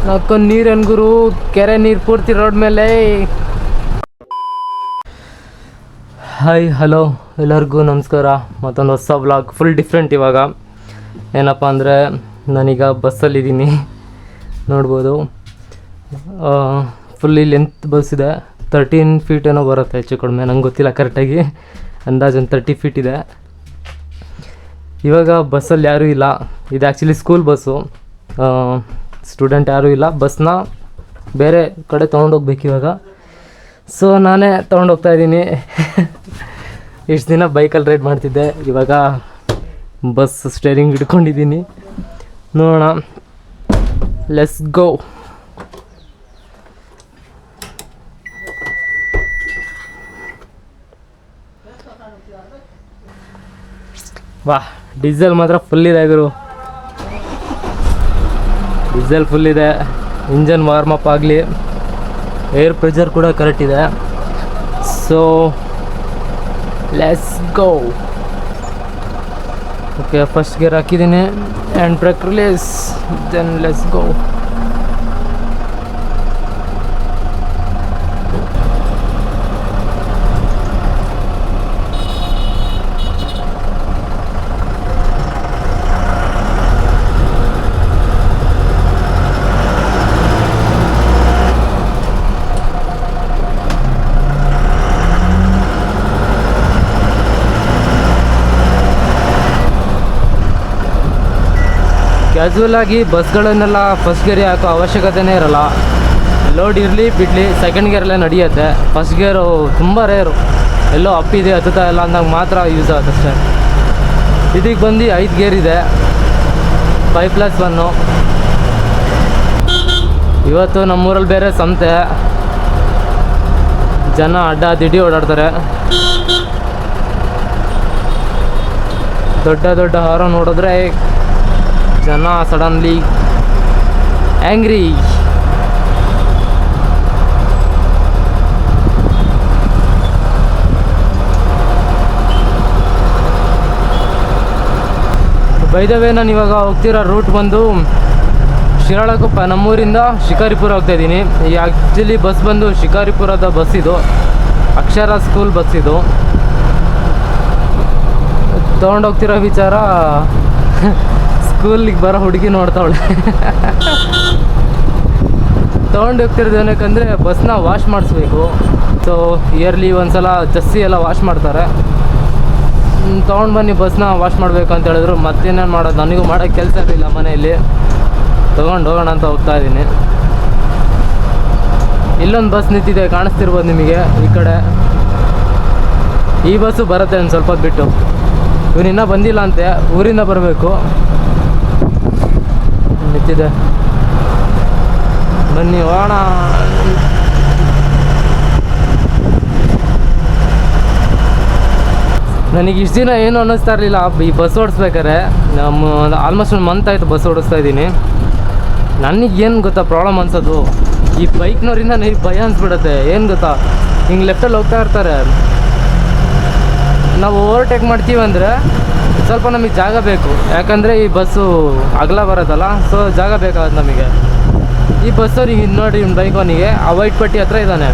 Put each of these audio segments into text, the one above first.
ಹಾಕೊಂಡು ನೀರು ಗುರು, ಕೆರೆ ನೀರು ಪೂರ್ತಿ ರೋಡ್ ಮೇಲೆ. ಹಾಯ್ ಹಲೋ ಎಲ್ಲರಿಗೂ ನಮಸ್ಕಾರ. ಮತ್ತೊಂದು ಹೊಸ ವ್ಲಾಗ್, ಫುಲ್ ಡಿಫ್ರೆಂಟ್. ಇವಾಗ ಏನಪ್ಪ ಅಂದರೆ ನಾನೀಗ ಬಸ್ಸಲ್ಲಿದ್ದೀನಿ, ನೋಡ್ಬೋದು. ಫುಲ್ಲಿ ಲೆಂತ್ ಬಸ್ ಇದೆ, 13 ಫೀಟ್ ಏನೋ ಬರುತ್ತೆ ಹೆಚ್ಚು ಕಡಿಮೆ, ನಂಗೆ ಗೊತ್ತಿಲ್ಲ ಕರೆಕ್ಟಾಗಿ, ಅಂದಾಜು ಒಂದು 30 ಫೀಟ್ ಇದೆ. ಇವಾಗ ಬಸ್ಸಲ್ಲಿ ಯಾರೂ ಇಲ್ಲ, ಇದು ಆ್ಯಕ್ಚುಲಿ ಸ್ಕೂಲ್ ಬಸ್ಸು. ಸ್ಟೂಡೆಂಟ್ ಯಾರೂ ಇಲ್ಲ, ಬಸ್ನ ಬೇರೆ ಕಡೆ ತೊಗೊಂಡೋಗ್ಬೇಕು ಇವಾಗ. ಸೊ ನಾನೇ ತೊಗೊಂಡೋಗ್ತಾಯಿದ್ದೀನಿ. ಇಷ್ಟು ದಿನ ಬೈಕಲ್ಲಿ ರೈಡ್ ಮಾಡ್ತಿದ್ದೆ, ಇವಾಗ ಬಸ್ ಸ್ಟೇರಿಂಗ್ ಹಿಡ್ಕೊಂಡಿದ್ದೀನಿ. ನೋಡೋಣ, ಲೆಟ್ಸ್ ಗೋ. ವಾ, ಡೀಸೆಲ್ ಮಾತ್ರ ಫುಲ್ ಇದೆ ಗುರು, ಡೀಸೆಲ್ ಫುಲ್ ಇದೆ. ಇಂಜನ್ ವಾರ್ಮಪ್ ಆಗಲಿ, ಏರ್ ಪ್ರೆಷರ್ ಕೂಡ ಕರೆಕ್ಟ್ ಇದೆ. So let's go. Okay, first gear ಹಾಕಿದ್ದೀನಿ, and brake release, then let's go. Casual ಆಗಿ ಬಸ್ಗಳನ್ನೆಲ್ಲ ಫಸ್ಟ್ ಗೇರ್ ಹಾಕೋ ಅವಶ್ಯಕತೆನೇ ಇರಲ್ಲ. ಲೋಡ್ ಇರಲಿ ಬಿಡಲಿ, ಸೆಕೆಂಡ್ ಗೇರಲ್ಲೇ ನಡೆಯುತ್ತೆ. ಫಸ್ಟ್ ಗೇರು ತುಂಬ ರೇರು, ಎಲ್ಲೋ ಅಪ್ಪಿದೆ ಹತ್ತುತ್ತಾ ಇಲ್ಲ ಅಂದಾಗ ಮಾತ್ರ ಯೂಸ್ ಆಗುತ್ತೆ ಅಷ್ಟೇ. ಇದಕ್ಕೆ ಬಂದು 5 ಗೇರ್ ಇದೆ, 5+1. ಇವತ್ತು ನಮ್ಮೂರಲ್ಲಿ ಬೇರೆ ಸಂತೆ, ಜನ ಅಡ್ಡ ದಿಡ್ಡಿ ಓಡಾಡ್ತಾರೆ. ದೊಡ್ಡ ದೊಡ್ಡ ಹಾರನ್ ನೋಡಿದ್ರೆ ಜನ suddenly angry. By the way, ನಾನು ಇವಾಗ ಹೋಗ್ತಿರೋ ರೂಟ್ ಬಂದು ಶಿರಾಳಕೊಪ್ಪ, ನಮ್ಮೂರಿಂದ ಶಿಕಾರಿಪುರ ಹೋಗ್ತಾಯಿದ್ದೀನಿ. ಈ ಆ್ಯಕ್ಚುಲಿ ಬಸ್ ಬಂದು ಶಿಕಾರಿಪುರದ ಬಸ್ ಇದು, ಅಕ್ಷರ ಸ್ಕೂಲ್ ಬಸ್ ಇದು. ತೊಗೊಂಡೋಗ್ತಿರೋ ವಿಚಾರ, ಸ್ಕೂಲಿಗೆ ಬರೋ ಹುಡುಗಿ ನೋಡ್ತಾವಳೆ. ತೊಗೊಂಡು ಹೋಗ್ತಿರೋದು ಏನಕ್ಕಂದರೆ ಬಸ್ನ ವಾಶ್ ಮಾಡಿಸ್ಬೇಕು. ಸೊ ಇಯರ್ಲಿ ಒಂದ್ಸಲ ಜಸ್ಸಿ ಎಲ್ಲ ವಾಶ್ ಮಾಡ್ತಾರೆ. ತೊಗೊಂಡು ಬನ್ನಿ ಬಸ್ನ ವಾಶ್ ಮಾಡಬೇಕು ಅಂತ ಹೇಳಿದ್ರು. ಮತ್ತೇನೇನು ಮಾಡೋದು, ನನಗೂ ಮಾಡೋಕ್ಕೆ ಕೆಲಸ ಇರಲಿಲ್ಲ ಮನೆಯಲ್ಲಿ, ತೊಗೊಂಡು ಹೋಗೋಣ ಅಂತ ಹೋಗ್ತಾಯಿದ್ದೀನಿ. ಇಲ್ಲೊಂದು ಬಸ್ ನಿಂತಿದೆ, ಕಾಣಿಸ್ತಿರ್ಬೋದು ನಿಮಗೆ ಈ ಕಡೆ. ಈ ಬಸ್ಸು ಬರುತ್ತೆ ಒಂದು ಸ್ವಲ್ಪ ಹೊತ್ತು ಬಿಟ್ಟು. ಇವನಿನ್ನೂ ಬಂದಿಲ್ಲ ಅಂತೆ, ಊರಿಂದ ಬರಬೇಕು. ನಿಂತಿದೆ, ಬನ್ನಿ ಹೋಗೋಣ. ನನಗೆ ಇಷ್ಟು ದಿನ ಏನು ಅನ್ನಿಸ್ತಾ ಇರಲಿಲ್ಲ ಈ ಬಸ್ ಓಡಿಸ್ಬೇಕಾರೆ. ಆಲ್ಮೋಸ್ಟ್ 1 ಮಂತ್ ಆಯಿತು ಬಸ್ ಓಡಿಸ್ತಾ ಇದ್ದೀನಿ. ನನಗೇನು ಗೊತ್ತಾ ಪ್ರಾಬ್ಲಮ್ ಅನ್ಸೋದು, ಈ ಬೈಕ್ನವರಿಂದ ನನಗೆ ಭಯ ಅನಿಸ್ಬಿಡುತ್ತೆ. ಏನು ಗೊತ್ತಾ, ಹಿಂಗೆ ಲೆಫ್ಟಲ್ಲಿ ಹೋಗ್ತಾ ಇರ್ತಾರೆ, ನಾವು ಓವರ್ಟೇಕ್ ಮಾಡ್ತೀವಿ ಅಂದರೆ ಸ್ವಲ್ಪ ನಮಗೆ ಜಾಗ ಬೇಕು, ಯಾಕಂದರೆ ಈ ಬಸ್ಸು ಅಗಲ ಬರೋದಲ್ಲ, ಸೊ ಜಾಗ ಬೇಕಾಗುತ್ತೆ ನಮಗೆ. ಈ ಬಸ್ಸವ್ರಿಗೆ ನೋಡಿ, ಇವ್ನ ಬೈಕವನಿಗೆ ಆ ವೈಟ್ ಪಟ್ಟಿ ಹತ್ರ ಇದ್ದಾನೆ,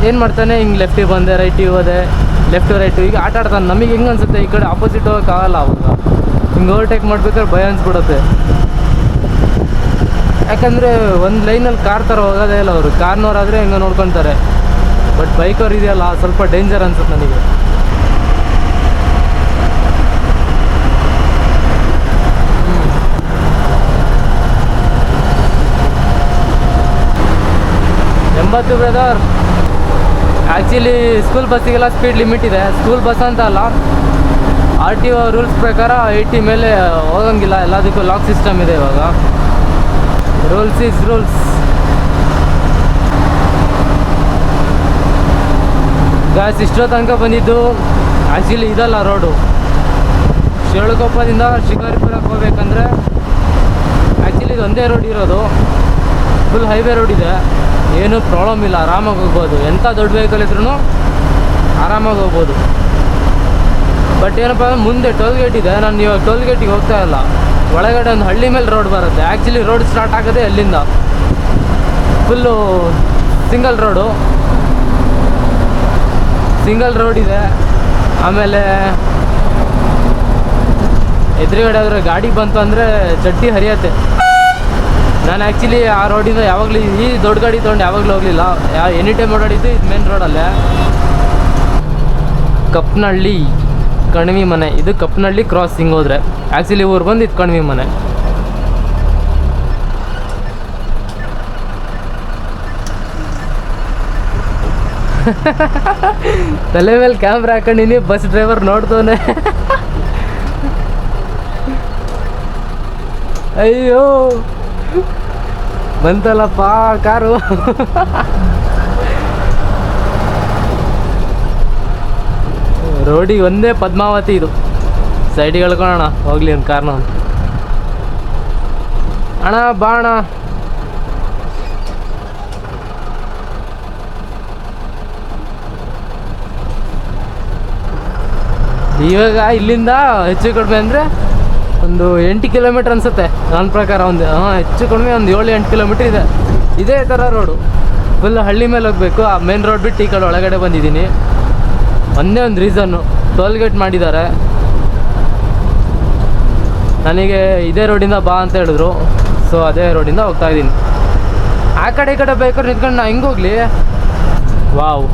ಏನು ಮಾಡ್ತಾನೆ, ಹಿಂಗೆ ಲೆಫ್ಟಿಗೆ ಬಂದೆ, ರೈಟಿಗೆ ಹೋದೆ, ಲೆಫ್ಟು ರೈಟು ಈಗ ಆಟ ಆಡ್ತಾನೆ. ನಮಗೆ ಹೆಂಗೆ ಅನಿಸುತ್ತೆ, ಈ ಕಡೆ ಆಪೋಸಿಟ್ ಹೋಗೋಕ್ಕಾಗಲ್ಲ ಅವಾಗ. ಹಿಂಗೆ ಓವರ್ಟೇಕ್ ಮಾಡ್ಬೇಕಾದ್ರೆ ಭಯ ಅನಿಸ್ಬಿಡುತ್ತೆ. ಯಾಕಂದರೆ ಒಂದು ಲೈನಲ್ಲಿ ಕಾರ್ ಥರ ಹೋಗೋದೇ ಇಲ್ಲ ಅವರು. ಕಾರ್ನವರಾದರೆ ಹೆಂಗೆ ನೋಡ್ಕೊತಾರೆ, ಬಟ್ ಬೈಕವ್ರು ಇದೆಯಲ್ಲ ಸ್ವಲ್ಪ ಡೇಂಜರ್ ಅನ್ಸುತ್ತೆ ನನಗೆ. ಎಂಬತ್ತು ಬ್ರದರ್. ಆ್ಯಕ್ಚುಲಿ ಸ್ಕೂಲ್ ಬಸ್ಸಿಗೆಲ್ಲ ಸ್ಪೀಡ್ ಲಿಮಿಟ್ ಇದೆ. ಸ್ಕೂಲ್ ಬಸ್ ಅಂತ ಅಲ್ಲ, RTO ರೂಲ್ಸ್ ಪ್ರಕಾರ 80 ಮೇಲೆ ಹೋಗಂಗಿಲ್ಲ. ಎಲ್ಲದಕ್ಕೂ ಲಾಕ್ ಸಿಸ್ಟಮ್ ಇದೆ ಇವಾಗ. Rules is rules. ಗಾಯ್ಸ್, ಇಷ್ಟೋ ತನಕ ಬಂದಿದ್ದು ಆ್ಯಕ್ಚುಲಿ ಇದಲ್ಲ ರೋಡು. ಶಿರಾಳಕೊಪ್ಪದಿಂದ ಶಿಕಾರಿಪುರಕ್ಕೆ ಹೋಗ್ಬೇಕಂದ್ರೆ ಆ್ಯಕ್ಚುಲಿ ಇದು ಒಂದೇ ರೋಡ್ ಇರೋದು, ಫುಲ್ ಹೈವೇ ರೋಡ್ ಇದೆ. ಏನೂ ಪ್ರಾಬ್ಲಮ್ ಇಲ್ಲ, ಆರಾಮಾಗಿ ಹೋಗ್ಬೋದು. ಎಂಥ ದೊಡ್ಡ ವೆಹಿಕಲ್ ಇದ್ರೂ ಆರಾಮಾಗಿ ಹೋಗ್ಬೋದು. ಬಟ್ ಏನಪ್ಪ ಅಂದರೆ ಮುಂದೆ ಟೋಲ್ ಗೇಟ್ ಇದೆ, ನಾನು ಇವಾಗ ಟೋಲ್ ಗೇಟಿಗೆ ಹೋಗ್ತಾ ಇಲ್ಲ. ಒಳಗಡೆ ಒಂದು ಹಳ್ಳಿ ಮೇಲೆ ರೋಡ್ ಬರುತ್ತೆ. ಆ್ಯಕ್ಚುಲಿ ರೋಡ್ ಸ್ಟಾರ್ಟ್ ಆಗೋದೇ ಅಲ್ಲಿಂದ. ಫುಲ್ಲು ಸಿಂಗಲ್ ರೋಡ್ ಇದೆ. ಆಮೇಲೆ ಎದುರುಗಡೆ ಆದರೆ ಗಾಡಿ ಬಂತು ಅಂದರೆ ಚಡ್ಡಿ ಹರಿಯತ್ತೆ. ನಾನು ಆ್ಯಕ್ಚುಲಿ ಆ ರೋಡಿಂದ ಯಾವಾಗಲೂ ಈ ದೊಡ್ಡ ಗಾಡಿ ತೊಗೊಂಡು ಯಾವಾಗಲೂ ಹೋಗಲಿಲ್ಲ. ಎನಿ ಟೈಮ್ ಓಡಾಡಿದ್ದು ಇದು ಮೇನ್ ರೋಡಲ್ಲೇ. ಕಪ್ಪನಹಳ್ಳಿ ಕಣ್ವಿ ಮನೆ. ಇದು ಕಪ್ಪನಹಳ್ಳಿ ಕ್ರಾಸ್ ಹಿಂಗೆ ಹೋದರೆ ಆ್ಯಕ್ಚುಲಿ ಊರು ಬಂದು ಇದು ಕಣ್ವಿ ಮನೆ. ತಲೆ ಮೇಲೆ ಕ್ಯಾಮ್ರಾ ಹಾಕೊಂಡಿನಿ, ಬಸ್ ಡ್ರೈವರ್ ನೋಡ್ತವನೆ. ಅಯ್ಯೋ ಬಂತಲ್ಲಪ್ಪ ಕಾರು. ರೋಡಿಗೆ ಒಂದೇ ಪದ್ಮಾವತಿ. ಇದು ಸೈಡಿಗೆ ಎಳ್ಕೊಳ್ಳೋಣ ಹೋಗ್ಲಿ ಒಂದು ಕಾರ್ನ. ಅಣ್ಣ ಬಾ ಅಣ್ಣ. ಇವಾಗ ಇಲ್ಲಿಂದ ಹೆಚ್ಚು ಕಡಿಮೆ ಅಂದರೆ ಒಂದು 8 ಕಿಲೋಮೀಟ್ರ್ ಅನಿಸುತ್ತೆ ನನ್ನ ಪ್ರಕಾರ. ಹೆಚ್ಚು ಕಡಿಮೆ ಒಂದು 7-8 ಕಿಲೋಮೀಟ್ರ್ ಇದೆ. ಇದೇ ಥರ ರೋಡು ಫುಲ್ ಹಳ್ಳಿ ಮೇಲೆ ಹೋಗಬೇಕು. ಆ ಮೇನ್ ರೋಡ್ ಬಿಟ್ಟು ಈ ಕಡೆ ಒಳಗಡೆ ಬಂದಿದ್ದೀನಿ. ಒಂದೇ ಒಂದು ರೀಸನ್ನು, ಟೋಲ್ ಗೇಟ್ ಮಾಡಿದ್ದಾರೆ. ನನಗೆ ಇದೇ ರೋಡಿಂದ ಬಾ ಅಂತ ಹೇಳಿದ್ರು. ಸೊ ಅದೇ ರೋಡಿಂದ ಹೋಗ್ತಾಯಿದ್ದೀನಿ. ಆ ಕಡೆ ಈ ಕಡೆ ಬೇಕಾದ್ರೆ ನಿಂತ್ಕೊಂಡು ನಾ ಹೆಂಗೆ ಹೋಗಲಿ? Wow,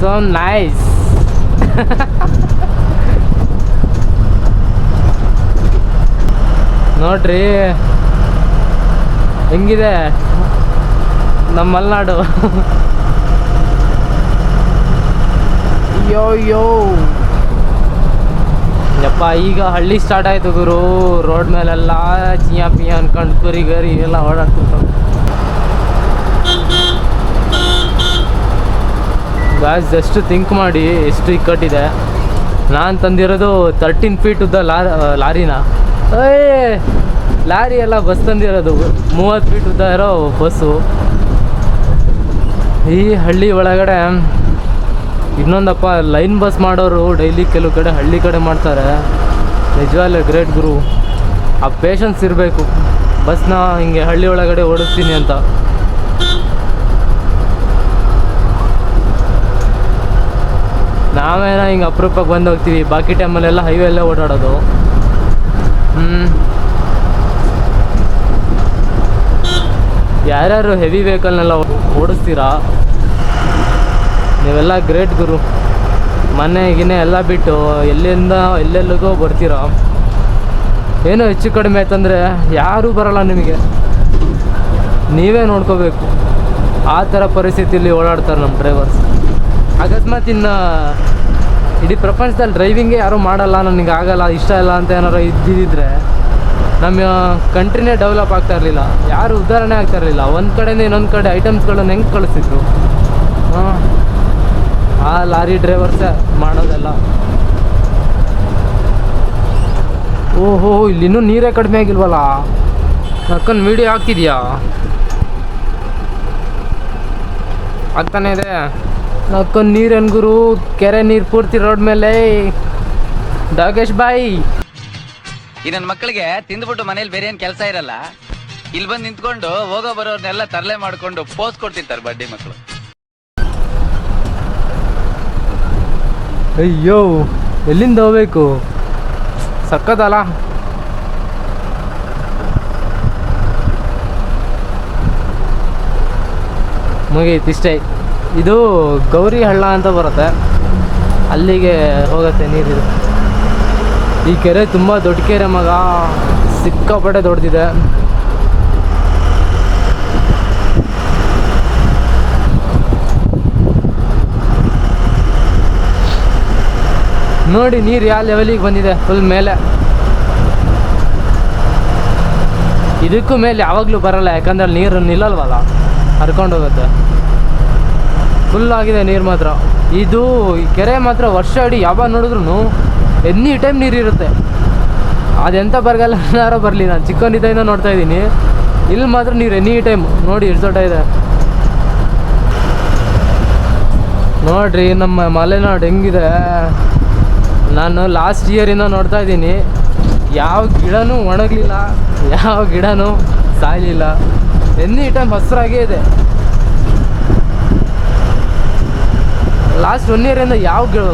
so nice. ನೋಡ್ರಿ ಹೆಂಗಿದೆ ನಮ್ಮ ಮಲೆನಾಡು. ಯೋ ಯಪ್ಪ, ಈಗ ಹಳ್ಳಿ ಸ್ಟಾರ್ಟ್ ಆಯಿತು ಗುರು. ರೋಡ್ ಮೇಲೆಲ್ಲ ಚಿಯಾ ಪಿಯಾ ಅನ್ಕೊಂಡು ಕುರಿ ಗರಿ ಎಲ್ಲ ಓಡಾಡ್ತಿರ್ತಾವೆ. ಗಾಯ್ಸ್ ಜಸ್ಟ್ ಥಿಂಕ್ ಮಾಡಿ ಎಷ್ಟು ಇಕ್ಕಟ್ಟಿದೆ. ನಾನು ತಂದಿರೋದು 13 ಫೀಟ್ ಉದ್ದ ಲಾರಿನ. ಲಾರಿ ಎಲ್ಲ ಬಸ್ ತಂದಿರೋದು 30 ಫೀಟ್ ಉದ್ದ ಇರೋ ಬಸ್ಸು. ಈ ಹಳ್ಳಿ ಒಳಗಡೆ ಇನ್ನೊಂದಪ್ಪ, ಲೈನ್ ಬಸ್ ಮಾಡೋರು ಡೈಲಿ ಕೆಲವು ಕಡೆ ಹಳ್ಳಿ ಕಡೆ ಮಾಡ್ತಾರೆ. ನಿಜವಾಗ್ಲೂ ಗ್ರೇಟ್ ಗುರು. ಆ ಪೇಷನ್ಸ್ ಇರಬೇಕು ಬಸ್ನ ಹಿಂಗೆ ಹಳ್ಳಿ ಒಳಗಡೆ ಓಡಿಸ್ತೀನಿ ಅಂತ. ನಾವೇನೋ ಹಿಂಗೆ ಅಪರೂಪಕ್ಕೆ ಬಂದು ಹೋಗ್ತೀವಿ, ಬಾಕಿ ಟೈಮಲ್ಲೆಲ್ಲ ಹೈವೇಲ್ಲೇ ಓಡಾಡೋದು. ಯಾರ್ಯಾರು ಹೆವಿ ವೆಹಿಕಲ್ನೆಲ್ಲ ಓಡಿಸ್ತೀರಾ ನೀವೆಲ್ಲ ಗ್ರೇಟ್ ಗುರು. ಮನೆಗಿನೇ ಎಲ್ಲ ಬಿಟ್ಟು ಎಲ್ಲಿಂದ ಎಲ್ಲೆಲ್ಲಿಗೋ ಬರ್ತೀರಾ. ಏನೋ ಹೆಚ್ಚು ಕಡಿಮೆ ಆಯ್ತಂದರೆ ಯಾರೂ ಬರೋಲ್ಲ ನಿಮಗೆ, ನೀವೇ ನೋಡ್ಕೋಬೇಕು. ಆ ಥರ ಪರಿಸ್ಥಿತಿಯಲ್ಲಿ ಓಡಾಡ್ತಾರೆ ನಮ್ಮ ಡ್ರೈವರ್ಸ್. ಅಕಸ್ಮಾತ್ ಇನ್ನು ಇಡೀ ಪ್ರಪಂಚದಲ್ಲಿ ಡ್ರೈವಿಂಗೇ ಯಾರೂ ಮಾಡಲ್ಲ, ನನಗೆ ಆಗಲ್ಲ, ಇಷ್ಟ ಇಲ್ಲ ಅಂತ ಏನಾರು ಇದ್ದಿದ್ದರೆ ನಮ್ಮ ಕಂಟ್ರಿನೇ ಡೆವಲಪ್ ಆಗ್ತಾ ಇರಲಿಲ್ಲ, ಯಾರು ಉದ್ಧಾರಣೆ ಆಗ್ತಾ ಇರಲಿಲ್ಲ. ಒಂದು ಕಡೆಯಿಂದ ಇನ್ನೊಂದು ಕಡೆ ಐಟಮ್ಸ್ಗಳನ್ನು ಹೆಂಗೆ ಕಳಿಸ್ತಿದ್ರು. ಆ ಲಾರಿ ಡ್ರೈವರ್ಸೇ ಮಾಡೋದೆಲ್ಲ. ಓಹೋ, ಇಲ್ಲಿನ್ನೂ ನೀರೇ ಕಡಿಮೆ ಆಗಿಲ್ವಲ್ಲ. ಅಕ್ಕನ ವೀಡಿಯೋ ಹಾಕ್ತಿದ್ಯಾ? ಆಗ್ತಾನೆ ಇದೆ. ಅಕ್ಕನ ನೀರೇನು ಗುರು, ಕೆರೆ ನೀರು ಪೂರ್ತಿ ರೋಡ್ ಮೇಲೆ. ದಾಗೇಶ್ ಬಾಯಿ, ಈ ನನ್ನ ಮಕ್ಕಳಿಗೆ ತಿಂದ್ಬಿಟ್ಟು ಮನೇಲಿ ಬೇರೆ ಏನ್ ಕೆಲಸ ಇರಲ್ಲ, ಇಲ್ಲಿ ಬಂದು ನಿಂತ್ಕೊಂಡು ಹೋಗೋ ಬರೋರ್ನೆಲ್ಲ ತರಲೆ ಮಾಡ್ಕೊಂಡು ಪೋಸ್ ಕೊಡ್ತಿರ್ತಾರೆ ಬಡ್ಡಿ ಮಕ್ಕಳು. ಅಯ್ಯೋ, ಎಲ್ಲಿಂದ ಹೋಗ್ಬೇಕು? ಸಕ್ಕತ್ತಲ್ಲ. ಮುಗೀತು ಇಷ್ಟೇ. ಇದು ಗೌರಿ ಹಳ್ಳ ಅಂತ ಬರುತ್ತೆ, ಅಲ್ಲಿಗೆ ಹೋಗುತ್ತೆ ನೀರಿದು. ಈ ಕೆರೆ ತುಂಬ ದೊಡ್ಡ ಕೆರೆ ಮಗ, ಸಿಕ್ಕಾಪಟ್ಟೆ ದೊಡ್ಡದಿದೆ. ನೋಡಿ ನೀರು ಯಾವ ಲೆವೆಲಿಗೆ ಬಂದಿದೆ, ಫುಲ್ ಮೇಲೆ. ಇದಕ್ಕೂ ಮೇಲೆ ಯಾವಾಗಲೂ ಬರಲ್ಲ, ಯಾಕಂದ್ರೆ ನೀರು ನಿಲ್ಲಲ್ವಲ್ಲ, ಹರ್ಕೊಂಡು ಹೋಗುತ್ತೆ. ಫುಲ್ ಆಗಿದೆ ನೀರು ಮಾತ್ರ. ಇದು ಈ ಕೆರೆ ಮಾತ್ರ ವರ್ಷ ಇಡೀ ಯಾವಾಗ ನೋಡಿದ್ರು ಎನಿ ಟೈಮ್ ನೀರಿರುತ್ತೆ. ಅದೆಂಥ ಬರಗಾಲ ಬರಲಿ, ನಾನು ಚಿಕ್ಕವನಿದ್ದಿಂದ ನೋಡ್ತಾ ಇದ್ದೀನಿ, ಇಲ್ಲಿ ಮಾತ್ರ ನೀರು ಎನಿ ಟೈಮ್. ನೋಡಿ ಎಷ್ಟು ದೊಡ್ಡ ಇದೆ ನೋಡ್ರಿ ನಮ್ಮ ಮಲೆನಾಡು ಹೆಂಗಿದೆ. ನಾನು ಲಾಸ್ಟ್ ಇಯರಿಂದ ನೋಡ್ತಾ ಇದ್ದೀನಿ, ಯಾವ ಗಿಡನೂ ಒಣಗಲಿಲ್ಲ, ಯಾವ ಗಿಡನೂ ಸಾಯಲಿಲ್ಲ, ಎನಿ ಟೈಮ್ ಹಸಿರಾಗೇ ಇದೆ. ಲಾಸ್ಟ್ 1 ಇಯರಿಂದ ಯಾವ ಗಿಡ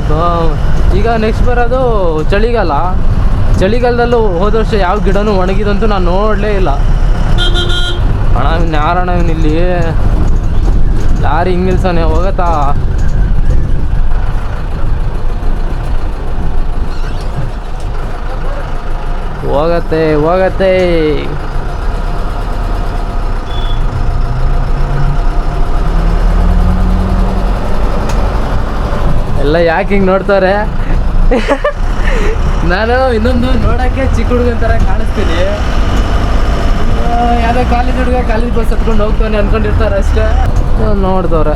ಈಗ ನೆಕ್ಸ್ಟ್ ಬರೋದು ಚಳಿಗಾಲ. ಚಳಿಗಾಲದಲ್ಲೂ ಹೋದ ವರ್ಷ ಯಾವ ಗಿಡನೂ ಒಣಗಿದಂತೂ ನಾನು ನೋಡಲೇ ಇಲ್ಲ. ಅಣ್ಣ ಇವ್ನು ಯಾರಣ್ಣ ಇವನಿಲ್ಲಿ ಲಾರಿ ಹಿಂಗೆ ನಿಲ್ಸಾನೆ ಹೋಗತ್ತಾ? ಹೋಗತ್ತೆ ಹೋಗತ್ತೆ. ಎಲ್ಲ ಯಾಕೆ ಹಿಂಗೆ ನೋಡ್ತಾರೆ? ನಾನು ಇನ್ನೊಂದು ನೋಡೋಕ್ಕೆ ಚಿಕ್ಕ ಹುಡುಗನ ಥರ ಕಾಣಿಸ್ತೀನಿ. ಯಾವುದೋ ಕಾಲೇಜ್ ಹುಡುಗ ಕಾಲೇಜ್ ಬಸ್ ಹತ್ಕೊಂಡು ಹೋಗ್ತಾನೆ ಅಂದ್ಕೊಂಡಿರ್ತಾರೆ ಅಷ್ಟೇ. ನೋಡ್ದವ್ರೆ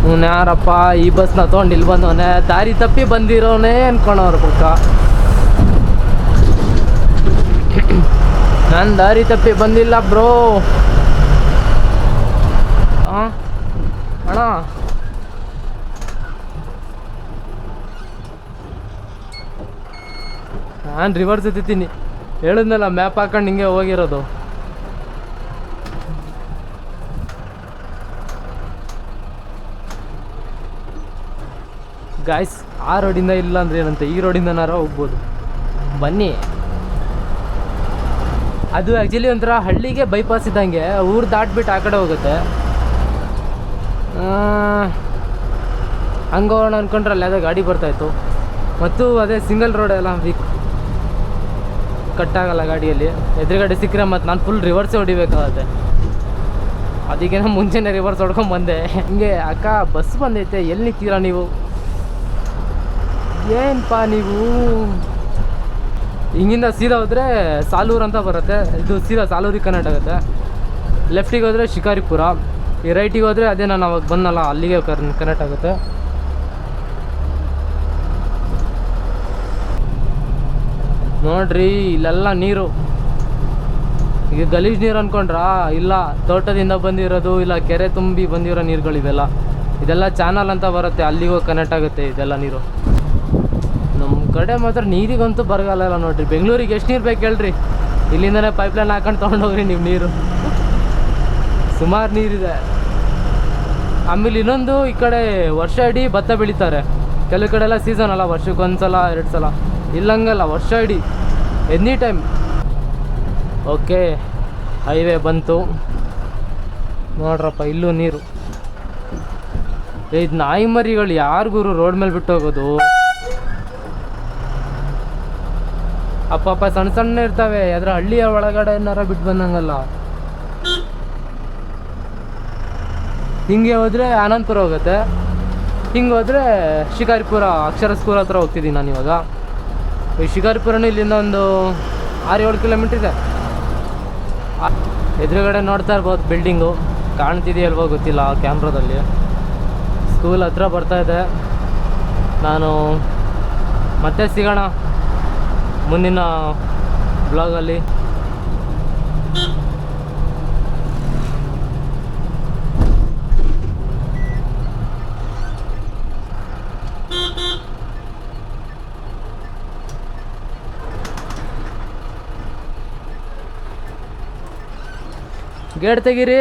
ಇವ್ನು ಯಾರಪ್ಪ ಈ ಬಸ್ನ ತೊಗೊಂಡು ಇಲ್ಲಿ ಬಂದವನೇ, ದಾರಿ ತಪ್ಪಿ ಬಂದಿರೋನೇ ಅನ್ಕೊಳವ್ರ ಪಕ್ಕ. ನಾನು ದಾರಿ ತಪ್ಪಿ ಬಂದಿಲ್ಲ ಬ್ರೋ. ಅಣ್ಣ ನಾನು ರಿವರ್ಸ್ ಎತ್ತೀನಿ, ಹೇಳಿದ್ನಲ್ಲ ಮ್ಯಾಪ್ ಹಾಕೊಂಡು ಹಿಂಗೆ ಹೋಗಿರೋದು. ಗಾಯ್ಸ್ ಆ ರೋಡಿಂದ ಇಲ್ಲ ಅಂದ್ರೆ ಏನಂತೆ, ಈ ರೋಡಿಂದನಾರ ಹೋಗ್ಬೋದು, ಬನ್ನಿ. ಅದು ಆ್ಯಕ್ಚುಲಿ ಒಂಥರ ಹಳ್ಳಿಗೆ ಬೈಪಾಸ್ ಇದ್ದಂಗೆ, ಊರು ದಾಟ್ಬಿಟ್ಟು ಆ ಕಡೆ ಹೋಗುತ್ತೆ. ಹಂಗೋಣ ಅಂದ್ಕೊಂಡ್ರೆ ಅದೇ ಗಾಡಿ ಬರ್ತಾಯಿತ್ತು. ಮತ್ತು ಅದೇ ಸಿಂಗಲ್ ರೋಡ್ ಎಲ್ಲ ಕಟ್ಟಾಗಲ್ಲ ಗಾಡಿಯಲ್ಲಿ. ಎದುರುಗಡೆ ಸಿಕ್ಕರೆ ಮತ್ತು ನಾನು ಫುಲ್ ರಿವರ್ಸೇ ಹೊಡಿಬೇಕಾಗತ್ತೆ. ಅದಕ್ಕೆ ನಾನು ಮುಂಚೆನೇ ರಿವರ್ಸ್ ಹೊಡ್ಕೊಂಡು ಬಂದೆ. ಹಿಂಗೆ ಅಕ್ಕ ಬಸ್ ಬಂದೈತೆ, ಎಲ್ಲಿ ನಿಂತೀರಾ ನೀವು? ಏನಪ್ಪ ನೀವು ಹಿಂಗಿಂದ ಸೀದಾ ಹೋದರೆ ಸಾಲೂರು ಅಂತ ಬರುತ್ತೆ. ಇದು ಸೀದಾ ಸಾಲೂರಿಗೆ ಕನೆಕ್ಟ್ ಆಗುತ್ತೆ. ಲೆಫ್ಟಿಗೆ ಹೋದರೆ ಶಿಕಾರಿಪುರ, ಈ ರೈಟಿಗೆ ಹೋದರೆ ಅದೇ ನಾನು ಅವಾಗ ಬಂದಲ್ಲ ಅಲ್ಲಿಗೆ ಕನೆಕ್ಟ್ ಆಗುತ್ತೆ. ನೋಡ್ರಿ ಇಲ್ಲೆಲ್ಲ ನೀರು, ಈಗ ಗಲೀಜು ನೀರು ಅಂದ್ಕೊಂಡ್ರಾ? ಇಲ್ಲ, ತೋಟದಿಂದ ಬಂದಿರೋದು, ಇಲ್ಲ ಕೆರೆ ತುಂಬಿ ಬಂದಿರೋ ನೀರುಗಳಿವೆಲ್ಲ. ಇದೆಲ್ಲ ಚಾನಲ್ ಅಂತ ಬರುತ್ತೆ, ಅಲ್ಲಿಗೂ ಕನೆಕ್ಟ್ ಆಗುತ್ತೆ ಇದೆಲ್ಲ ನೀರು. ನಮ್ಮ ಕಡೆ ಮಾತ್ರ ನೀರಿಗಂತೂ ಬರಗಾಲ ಇಲ್ಲ ನೋಡ್ರಿ. ಬೆಂಗಳೂರಿಗೆ ಎಷ್ಟು ನೀರು ಬೇಕು ಹೇಳ್ರಿ, ಇಲ್ಲಿಂದನೇ ಪೈಪ್ಲೈನ್ ಹಾಕೊಂಡು ತೊಗೊಂಡೋಗ್ರಿ ನೀವು ನೀರು. ಸುಮಾರು ನೀರಿದೆ. ಆಮೇಲೆ ಇನ್ನೊಂದು, ಈ ಕಡೆ ವರ್ಷ ಇಡೀ ಭತ್ತ ಬೆಳೀತಾರೆ. ಕೆಲವು ಕಡೆ ಎಲ್ಲ ಸೀಸನ್ ಅಲ್ಲ, ವರ್ಷಕ್ಕೆ 1 ಸಲ 2 ಸಲ. ಇಲ್ಲಂಗಲ್ಲ, ವರ್ಷ ಇಡೀ ಎನಿ ಟೈಮ್. ಓಕೆ, ಹೈವೇ ಬಂತು ನೋಡ್ರಪ್ಪ, ಇಲ್ಲೂ ನೀರು. ಇದು ನಾಯಿ ಮರಿಗಳು ಯಾರಿಗೂ ರೋಡ್ ಮೇಲೆ ಬಿಟ್ಟು ಹೋಗೋದು? ಅಪ್ಪಪ್ಪ ಸಣ್ಣ ಸಣ್ಣ ಇರ್ತವೆ, ಅದ್ರ ಹಳ್ಳಿಯ ಒಳಗಡೆ ಏನಾರ ಬಿಟ್ಟು ಬಂದಂಗಲ್ಲ. ಹಿಂಗೆ ಹೋದರೆ ಆನಂದಪುರ ಹೋಗುತ್ತೆ, ಹಿಂಗೆ ಹೋದರೆ ಶಿಕಾರಿಪುರ ಅಕ್ಷರ ಸ್ಕೂಲ್ ಹತ್ರ ಹೋಗ್ತಿದ್ದೀನಿ ನಾನು ಇವಾಗ. ಈ ಶಿಕಾರಿಪುರನೂ ಇಲ್ಲಿಂದ ಒಂದು 6-7 ಕಿಲೋಮೀಟ್ರ್ ಇದೆ. ಎದುರುಗಡೆ ನೋಡ್ತಾ ಇರ್ಬೋದು ಬಿಲ್ಡಿಂಗು, ಕಾಣ್ತಿದೆಯಲ್ವೋ ಗೊತ್ತಿಲ್ಲ ಕ್ಯಾಮ್ರಾದಲ್ಲಿ. ಸ್ಕೂಲ್ ಹತ್ರ ಬರ್ತಾಯಿದೆ. ನಾನು ಮತ್ತೆ ಸಿಗೋಣ ಮುಂದಿನ ಬ್ಲಾಗಲ್ಲಿ. ಗೇಟ್ ತೆಗೀರಿ.